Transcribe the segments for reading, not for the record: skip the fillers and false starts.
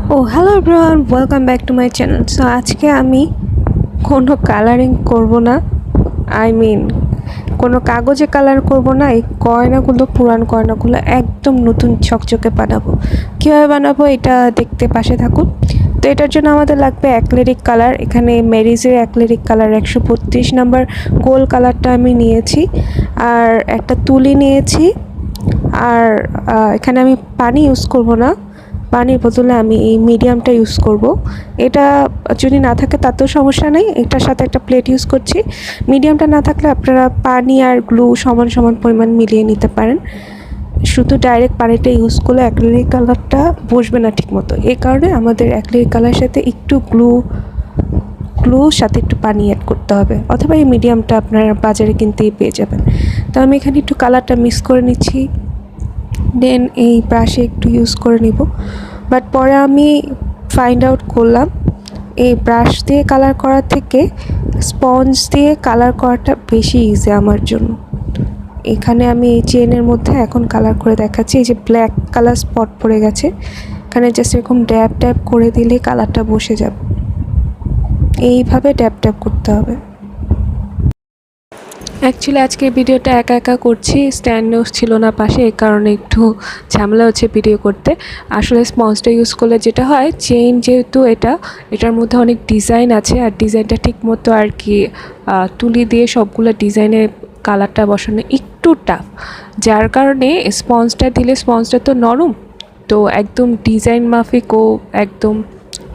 hello everyone, welcome back to my channel. So আজকে আমি কোনো কালারিং করব না, আই মিন কোনো কাগজে কালার করব না। এই গয়নাগুলো, পুরান গয়নাগুলো একদম নতুন ঝকঝকে বানাবো। কীভাবে বানাবো এটা দেখতে পাশে থাকুন। তো এটার জন্য আমাদের লাগবে অ্যাক্রিলিক কালার। এখানে মেরিজের অ্যাক্রিলিক কালার 132 নাম্বার গোল কালারটা আমি নিয়েছি, আর একটা তুলি নিয়েছি। আর এখানে আমি পানি ইউজ করব না, পানির বদলে আমি এই মিডিয়ামটা ইউজ করব। এটা যদি না থাকে তাতেও সমস্যা নেই, এটার সাথে একটা প্লেট ইউজ করছি। মিডিয়ামটা না থাকলে আপনারা পানি আর গ্লু সমান সমান পরিমাণ মিলিয়ে নিতে পারেন। শুধু ডাইরেক্ট পানিটা ইউজ করলে অ্যাক্রিলিক কালারটা বসবে না ঠিকমতো। এই কারণে আমাদের অ্যাক্রিলিক কালারের সাথে একটু গ্লুর সাথে একটু পানি অ্যাড করতে হবে, অথবা এই মিডিয়ামটা আপনারা বাজারে কিনতেই পেয়ে যাবেন। তো আমি এখানে একটু কালারটা মিক্স করে নিচ্ছি, দেন এই ব্রাশে একটু ইউজ করে নিব। বাট পরে আমি ফাইন্ড আউট করলাম এই ব্রাশ দিয়ে কালার করার থেকে স্পঞ্জ দিয়ে কালার করাটা বেশি ইজি আমার জন্য। এখানে আমি এই চেনের মধ্যে এখন কালার করে দেখাচ্ছি। এই যে ব্ল্যাক কালার স্পট পড়ে গেছে, এখানে জাস্ট এরকম ড্যাব ড্যাব করে দিলে কালারটা বসে যাবে। এইভাবে ড্যাব ড্যাব করতে হবে। অ্যাকচুয়ালি আজকে ভিডিওটা একা করছি, স্ট্যান্ডও ছিল না পাশে, এই কারণে একটু ঝামেলা হচ্ছে ভিডিও করতে। আসলে স্পঞ্জটা ইউজ করলে যেটা হয়, চেইন যেহেতু এটার মধ্যে অনেক ডিজাইন আছে, আর ডিজাইনটা ঠিক মতো আর কি তুলি দিয়ে সবগুলো ডিজাইনে কালারটা বসানো একটু টাফ, যার কারণে স্পঞ্জটা দিলে স্পঞ্জটা তো নরম, তো একদম ডিজাইন মাফিক ও একদম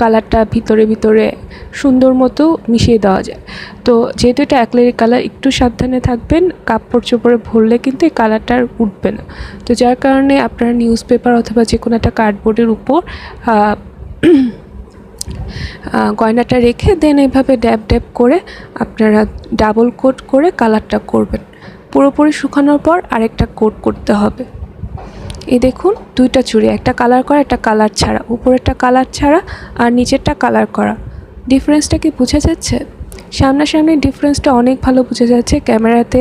কালারটা ভিতরে সুন্দর মতো মিশিয়ে দেওয়া যায়। তো যেহেতু এটা অ্যাক্রিলিক কালার, একটু সাবধানে থাকবেন, কাপড় চোপড়ে ভরলে কিন্তু এই কালারটা আর উঠবে না। তো যার কারণে আপনারা নিউজ পেপার অথবা যে কোনো একটা কার্ডবোর্ডের উপর গয়নাটা রেখে দেন এইভাবে ড্যাব ড্যাব করে আপনারা ডাবল কোট করে কালারটা করবেন। পুরোপুরি শুকানোর পর আরেকটা কোট করতে হবে। এই দেখুন, দুইটা চুড়ি, একটা কালার করা, একটা কালার ছাড়া, উপরেরটা কালার ছাড়া আর নিচেরটা কালার করা। ডিফারেন্সটা কি বোঝা যাচ্ছে? সামনাসামনি ডিফারেন্সটা অনেক ভালো বোঝা যাচ্ছে, ক্যামেরাতে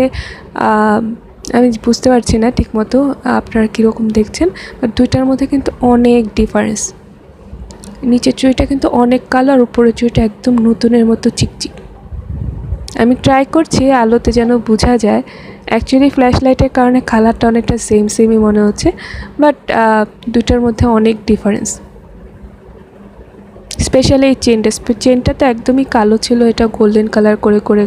আমি বুঝতে পারছি না ঠিকমতো আপনারা কীরকম দেখছেন, বাট দুইটার মধ্যে কিন্তু অনেক ডিফারেন্স। নিচের চুড়িটা কিন্তু অনেক কালো, আর উপরের চুড়িটা একদম নতুনের মতো চিকচিক। আমি ট্রাই করছি আলোতে যেন বোঝা যায়। অ্যাকচুয়ালি ফ্ল্যাশ লাইটের কারণে কালারটা অনেকটা সেমই মনে হচ্ছে, বাট দুটার মধ্যে অনেক ডিফারেন্স। স্পেশালি এই চেনটা তো একদমই কালো ছিল, এটা গোল্ডেন কালার করে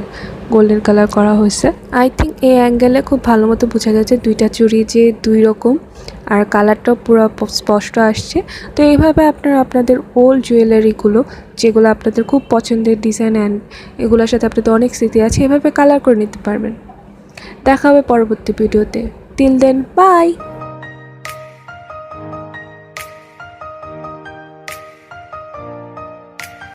গোল্ডেন কালার করা হয়েছে। আই থিঙ্ক এই অ্যাঙ্গেলে খুব ভালো মতো বোঝা যাচ্ছে দুইটা চুড়ি যে দুই রকম, আর কালারটাও পুরো স্পষ্ট আসছে। তো এইভাবে আপনারা আপনাদের ওল্ড জুয়েলারিগুলো, যেগুলো আপনাদের খুব পছন্দের ডিজাইন অ্যান্ড এগুলোর সাথে আপনাদের অনেক স্মৃতি আছে, এভাবে কালার করে নিতে পারবেন। দেখা হবে পরবর্তী ভিডিওতে। Till then, by.